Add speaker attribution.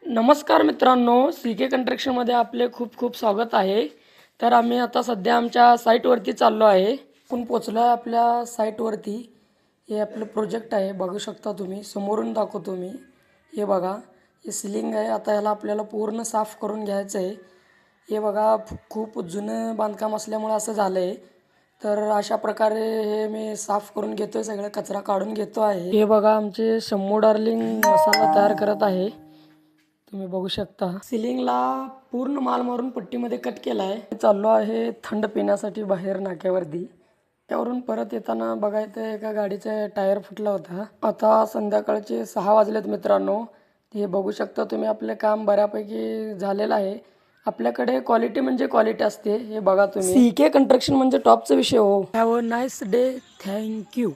Speaker 1: नमस्कार मित्रांनो, CK कंस्ट्रक्शनमध्ये आपले खूप खूप स्वागत आहे. तर आम्ही आता सध्या आमच्या साईटवरती चाललो आहे. आपण पोचलो आहे आपल्या साईटवरती. हे आपलं प्रोजेक्ट आहे, बघू शकता तुम्ही. समोरून दाखवतो मी. हे बघा, हे सिलिंग आहे. आता ह्याला आपल्याला पूर्ण साफ करून घ्यायचं आहे. हे बघा, खूप जुनं बांधकाम असल्यामुळे असं झालं आहे. तर अशा प्रकारे हे मी साफ करून घेतोय, सगळं कचरा काढून घेतो आहे. हे बघा, आमचे शम्मू डार्लिंग मसाला तयार करत आहे. तुम्ही बघू शकता सिलिंगला पूर्ण माल मारून पट्टीमध्ये कट केला आहे. चाललो आहे थंड पिण्यासाठी बाहेर नाक्यावरती. त्यावरून परत येताना बघायचं एका गाडीचा टायर फुटला होता. आता संध्याकाळचे 6 वाजलेत मित्रांनो. हे बघू शकता तुम्ही, आपले काम बऱ्यापैकी झालेलं आहे. आपल्याकडे क्वालिटी म्हणजे क्वालिटी असते. हे बघा तुम्ही, CK कंस्ट्रक्शन म्हणजे टॉपचा विषय हो. Have a nice day. Thank you.